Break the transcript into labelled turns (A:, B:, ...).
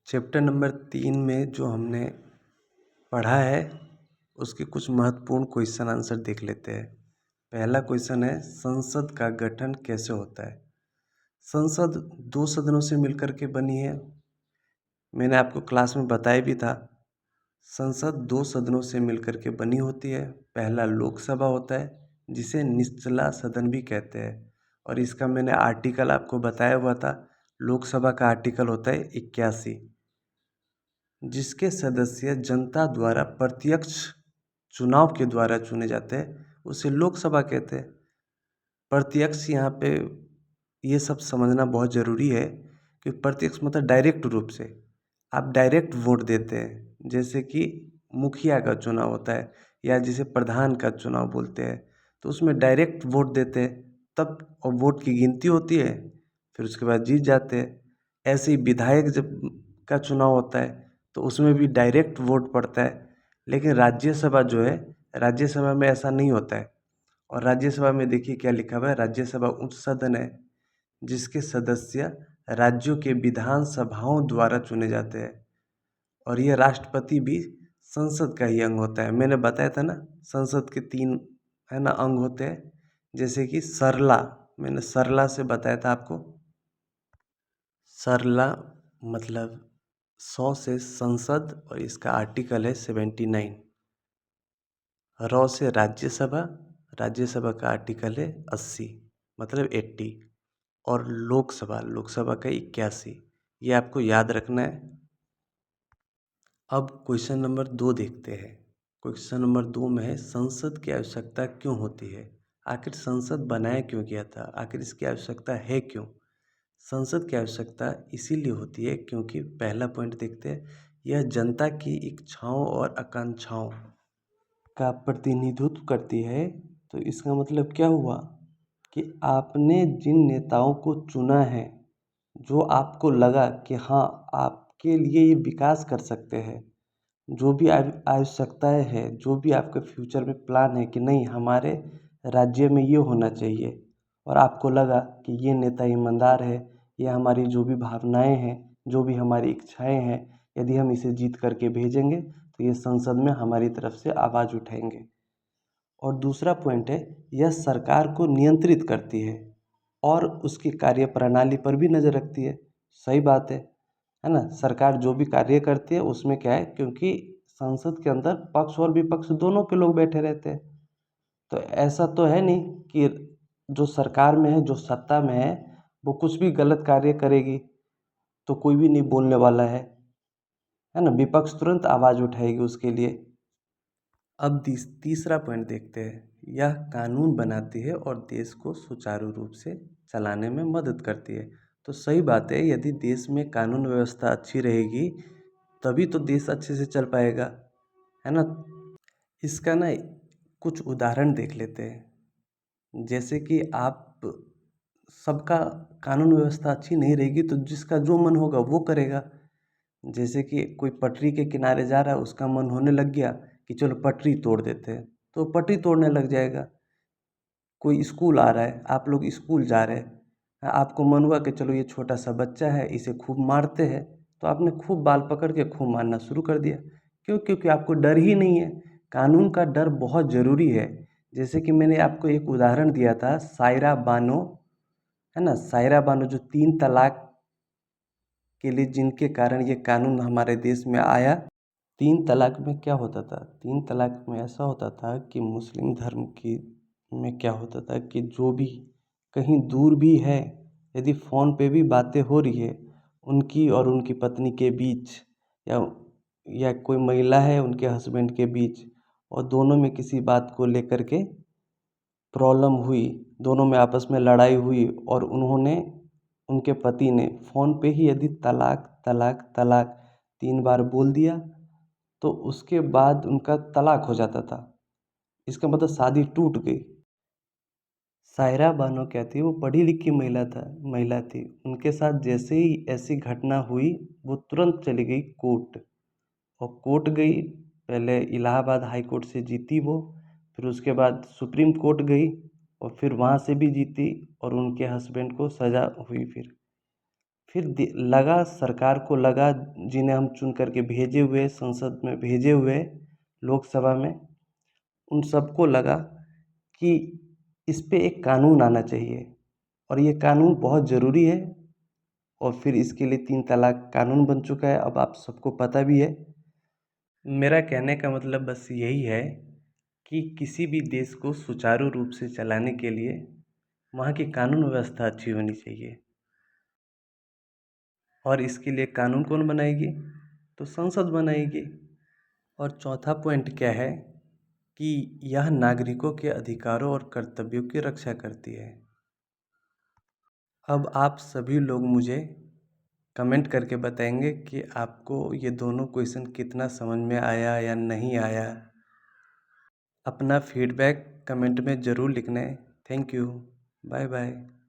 A: Chapter number 3 में जो हमने पढ़ा है उसके कुछ महत्वपूर्ण क्वेश्चन आंसर देख लेते हैं। पहला क्वेश्चन है, संसद का गठन कैसे होता है। संसद दो सदनों से मिलकर के बनी है। मैंने आपको क्लास में बताया भी था। संसद दो सदनों से मिलकर के बनी होती है। पहला लोकसभा होता है जिसे निचला सदन भी कहते हैं, और इसका मैंने आर्टिकल आपको बताया हुआ था। लोकसभा का आर्टिकल होता है 81, जिसके सदस्य जनता द्वारा प्रत्यक्ष चुनाव के द्वारा चुने जाते हैं, उसे लोकसभा कहते हैं। प्रत्यक्ष यहाँ पे ये सब समझना बहुत ज़रूरी है कि प्रत्यक्ष मतलब डायरेक्ट रूप से आप डायरेक्ट वोट देते हैं। जैसे कि मुखिया का चुनाव होता है या जिसे प्रधान का चुनाव बोलते हैं, तो उसमें डायरेक्ट वोट देते हैं तब, और वोट की गिनती होती है, फिर उसके बाद जीत जाते हैं। ऐसे ही विधायक जब का चुनाव होता है तो उसमें भी डायरेक्ट वोट पड़ता है। लेकिन राज्यसभा जो है, राज्यसभा में ऐसा नहीं होता है। और राज्यसभा में देखिए क्या लिखा हुआ है, राज्यसभा उच्च सदन है जिसके सदस्य राज्यों के विधानसभाओं द्वारा चुने जाते हैं, और यह राष्ट्रपति भी संसद का ही अंग होता है। मैंने बताया था ना, संसद के 3 है ना अंग होते हैं। जैसे कि सरला, मैंने सरला से बताया था आपको। सरला मतलब 100 से संसद, और इसका आर्टिकल है 79। रॉ से राज्यसभा, राज्यसभा का आर्टिकल है 80 मतलब 80। और लोकसभा, लोकसभा का 81। ये आपको याद रखना है। अब क्वेश्चन नंबर 2 देखते हैं। क्वेश्चन नंबर 2 में है, संसद की आवश्यकता क्यों होती है। आखिर संसद बनाया क्यों गया था, आखिर इसकी आवश्यकता है क्यों। संसद की आवश्यकता इसीलिए होती है क्योंकि पहला पॉइंट देखते हैं, यह जनता की इच्छाओं और आकांक्षाओं का प्रतिनिधित्व करती है। तो इसका मतलब क्या हुआ कि आपने जिन नेताओं को चुना है, जो आपको लगा कि हाँ आपके लिए ये विकास कर सकते हैं, जो भी आवश्यकताएं हैं, जो भी आपके फ्यूचर में प्लान है कि नहीं हमारे राज्य में ये होना चाहिए, और आपको लगा कि ये नेता ईमानदार है, ये हमारी जो भी भावनाएं हैं, जो भी हमारी इच्छाएं हैं, यदि हम इसे जीत करके भेजेंगे तो ये संसद में हमारी तरफ से आवाज़ उठाएंगे। और दूसरा पॉइंट है, यह सरकार को नियंत्रित करती है और उसकी कार्यप्रणाली पर भी नज़र रखती है। सही बात है ना। सरकार जो भी कार्य करती है उसमें क्या है, क्योंकि संसद के अंदर पक्ष और विपक्ष दोनों के लोग बैठे रहते हैं, तो ऐसा तो है नहीं कि जो सरकार में है, जो सत्ता में है, वो कुछ भी गलत कार्य करेगी तो कोई भी नहीं बोलने वाला है ना। विपक्ष तुरंत आवाज़ उठाएगी उसके लिए। अब तीसरा पॉइंट देखते हैं, यह कानून बनाती है और देश को सुचारू रूप से चलाने में मदद करती है। तो सही बात है, यदि देश में कानून व्यवस्था अच्छी रहेगी तभी तो देश अच्छे से चल पाएगा, है ना। इसका ना कुछ उदाहरण देख लेते हैं। जैसे कि आप सबका कानून व्यवस्था अच्छी नहीं रहेगी तो जिसका जो मन होगा वो करेगा। जैसे कि कोई पटरी के किनारे जा रहा है, उसका मन होने लग गया कि चलो पटरी तोड़ देते हैं, तो पटरी तोड़ने लग जाएगा। कोई स्कूल आ रहा है, आप लोग स्कूल जा रहे हैं, आपको मन हुआ कि चलो ये छोटा सा बच्चा है, इसे खूब मारते हैं, तो आपने खूब बाल पकड़ के खूब मारना शुरू कर दिया। क्यों? क्योंकि आपको डर ही नहीं है। कानून का डर बहुत ज़रूरी है। जैसे कि मैंने आपको एक उदाहरण दिया था, सायरा बानो, है ना। सायरा बानो जो 3 तलाक के लिए जिनके कारण ये कानून हमारे देश में आया। 3 तलाक में क्या होता था, 3 तलाक में ऐसा होता था कि मुस्लिम धर्म की में क्या होता था कि जो भी कहीं दूर भी है, यदि फ़ोन पे भी बातें हो रही है उनकी और उनकी पत्नी के बीच, या कोई महिला है उनके हस्बैंड के बीच, और दोनों में किसी बात को लेकर के प्रॉब्लम हुई, दोनों में आपस में लड़ाई हुई, और उन्होंने, उनके पति ने फ़ोन पे ही यदि तलाक तलाक तलाक 3 बार बोल दिया तो उसके बाद उनका तलाक हो जाता था। इसका मतलब शादी टूट गई। सायरा बानो क्या थी, वो पढ़ी लिखी महिला थी। उनके साथ जैसे ही ऐसी घटना हुई वो तुरंत चली गई कोर्ट, और कोर्ट गई। पहले इलाहाबाद हाई कोर्ट से जीती वो, फिर उसके बाद सुप्रीम कोर्ट गई, और फिर वहाँ से भी जीती, और उनके हस्बैंड को सज़ा हुई। फिर लगा सरकार को लगा, जिन्हें हम चुन करके भेजे हुए, संसद में भेजे हुए, लोकसभा में, उन सबको लगा कि इस पे एक कानून आना चाहिए और ये कानून बहुत ज़रूरी है। और फिर इसके लिए 3 तलाक कानून बन चुका है, अब आप सबको पता भी है। मेरा कहने का मतलब बस यही है कि किसी भी देश को सुचारू रूप से चलाने के लिए वहाँ की कानून व्यवस्था अच्छी होनी चाहिए। और इसके लिए कानून कौन बनाएगी? तो संसद बनाएगी। और चौथा पॉइंट क्या है कि यह नागरिकों के अधिकारों और कर्तव्यों की रक्षा करती है। अब आप सभी लोग मुझे कमेंट करके बताएंगे कि आपको ये दोनों क्वेश्चन कितना समझ में आया या नहीं आया। अपना फीडबैक कमेंट में ज़रूर लिखना है। Thank you. Bye bye.